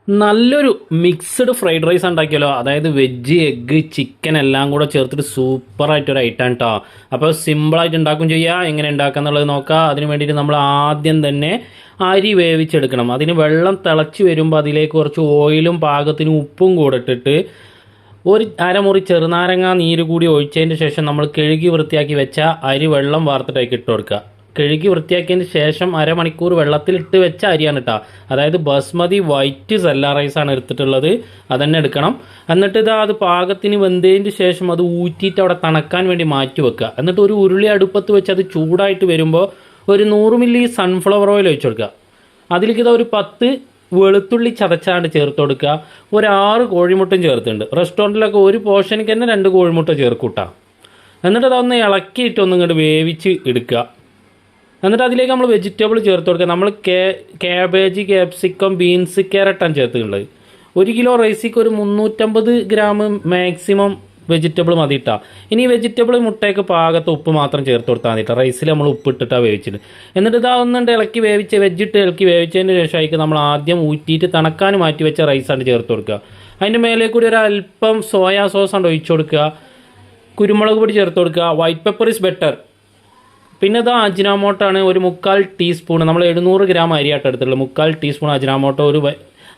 നല്ലൊരു mixed fried rice ഉണ്ടാക്കിയല്ലോ. അതായത് veg, egg, chicken എല്ലാം കൂടെ ചേർത്തിട്ട് സൂപ്പറായിട്ടൊരു ഐറ്റം കേട്ടോ. അപ്പോൾ സിമ്പിളായിട്ട് ഉണ്ടാക്കും ചെയ്യുക. എങ്ങനെ ഉണ്ടാക്കുക എന്നുള്ളത് നോക്കുക. അതിന് വേണ്ടിയിട്ട് നമ്മൾ ആദ്യം തന്നെ അരി വേവിച്ചെടുക്കണം. അതിന് വെള്ളം തിളച്ച് വരുമ്പോൾ അതിലേക്ക് കുറച്ച് ഓയിലും പാകത്തിന് ഉപ്പും കൂടെ ഇട്ടിട്ട് ഒരു അരമുറി ചെറുനാരങ്ങ നീര് കൂടി ഒഴിച്ചതിന് ശേഷം നമ്മൾ കഴുകി വൃത്തിയാക്കി വെച്ച അരി വെള്ളം വാർത്തിട്ടേക്ക് ഇട്ട് കൊടുക്കുക. കഴുകി വൃത്തിയാക്കിയതിന് ശേഷം അരമണിക്കൂർ വെള്ളത്തിലിട്ട് വെച്ച അരിയാണ് കേട്ടോ. അതായത് ബസ്മതി വൈറ്റ് സെല്ല റൈസാണ് എടുത്തിട്ടുള്ളത്. അതന്നെ എടുക്കണം. എന്നിട്ട് അത് പാകത്തിന് വെന്തതിന് ശേഷം അത് ഊറ്റിയിട്ട് അവിടെ തണക്കാൻ വേണ്ടി മാറ്റി വെക്കുക. എന്നിട്ട് ഒരു ഉരുളി അടുപ്പത്ത് വെച്ച് അത് ചൂടായിട്ട് വരുമ്പോൾ ഒരു 100 മില്ലി സൺഫ്ലവർ ഓയിൽ ഒഴിച്ചു കൊടുക്കുക. അതിലേക്ക് ഒരു 10 വെളുത്തുള്ളി ചതച്ചാണ്ട് ചേർത്ത് കൊടുക്കുക. ഒരു 6 കോഴിമുട്ടയും ചേർത്തുണ്ട്. റെസ്റ്റോറൻറ്റിലൊക്കെ ഒരു പോർഷനിക്ക് തന്നെ 2 കോഴിമുട്ട ചേർക്കൂട്ടാ. എന്നിട്ട് അതൊന്ന് ഇളക്കിയിട്ട് ഒന്നും ഇങ്ങോട്ട് വേവിച്ച് എടുക്കുക. എന്നിട്ട് അതിലേക്ക് നമ്മൾ വെജിറ്റബിൾ ചേർത്ത് കൊടുക്കുക. നമ്മൾ ക്യാബേജ്, ക്യാപ്സിക്കം, ബീൻസ്, ക്യാരറ്റാണ് ചേർത്തിട്ടുള്ളത്. 1 കിലോ റൈസിക്ക് ഒരു 350 ഗ്രാം മാക്സിമം വെജിറ്റബിൾ മതി ഇട്ടാ. ഇനി വെജിറ്റബിൾ മുട്ടയ്ക്ക് പാകത്ത് ഉപ്പ് മാത്രം ചേർത്ത് കൊടുത്താൽ മതി. റൈസിൽ നമ്മൾ ഉപ്പ് ഇട്ടിട്ടാണ് വേവിച്ചിട്ട്. എന്നിട്ട് ഒന്നുണ്ട് ഇളക്കി വേവിച്ച് വെജിറ്റ് ഇളക്കി വേവിച്ചതിന് ശേഷമായിരിക്കും നമ്മൾ ആദ്യം ഊറ്റിയിട്ട് തണക്കാൻ മാറ്റി വെച്ച റൈസാണ് ചേർത്ത് കൊടുക്കുക. അതിൻ്റെ മേലെ കൂടി ഒരു അല്പം സോയാ സോസാണ് ഒഴിച്ചു കൊടുക്കുക. കുരുമുളക് പൊടി ചേർത്ത് കൊടുക്കുക. White pepper is better. പിന്നെ അജിനാമോട്ടാണ് ഒരു 3/4 ടീസ്പൂൺ. നമ്മൾ 700 ഗ്രാം അരിയാട്ട് എടുത്തിട്ടുള്ളത്. 3/4 ടീസ്പൂൺ അജിനാമോട്ടോ, ഒരു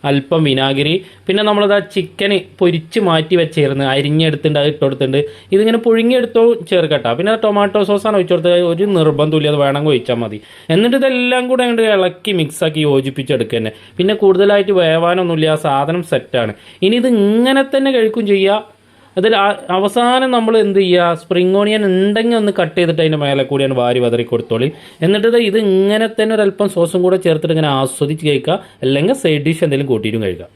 അല്പം വിനാഗിരി. പിന്നെ ചിക്കന് പൊരിച്ച് മാറ്റി വെച്ചിരുന്നു അരിഞ്ഞെടുത്തിട്ടുണ്ട്, അത് ഇട്ടുകൊടുത്തിട്ടുണ്ട്. ഇതിങ്ങനെ പുഴുങ്ങിയെടുത്തോ ചേർക്കട്ടോ. പിന്നെ ടൊമാറ്റോ സോസാണ് ഒഴിച്ചു കൊടുത്തത്. ഒരു നിർബന്ധമില്ല, അത് വേണമെങ്കിൽ ഒഴിച്ചാൽ മതി. എന്നിട്ട് ഇതെല്ലാം കൂടെ അങ്ങോട്ട് ഇളക്കി മിക്സാക്കി യോജിപ്പിച്ചെടുക്കുക തന്നെ. പിന്നെ കൂടുതലായിട്ട് വേവാനൊന്നുമില്ല, സാധനം സെറ്റാണ്. ഇനി ഇത് ഇങ്ങനെ തന്നെ കഴിക്കും ചെയ്യുക. അതിൽ അവസാനം നമ്മൾ എന്ത് ചെയ്യുക, സ്പ്രിംഗ് ഓണിയൻ ഉണ്ടെങ്കിൽ ഒന്ന് കട്ട് ചെയ്തിട്ട് അതിൻ്റെ മേലെ കൂടിയാണ് വാരി വതറി കൊടുത്തോളി. എന്നിട്ട് ഇത് ഇങ്ങനെ തന്നെ ഒരല്പം സോസും കൂടെ ചേർത്തിട്ട് ഇങ്ങനെ ആസ്വദിച്ച് കഴിക്കുക. അല്ലെങ്കിൽ സൈഡ് ഡിഷ് എന്തെങ്കിലും കൂട്ടിയിട്ടും കഴിക്കുക.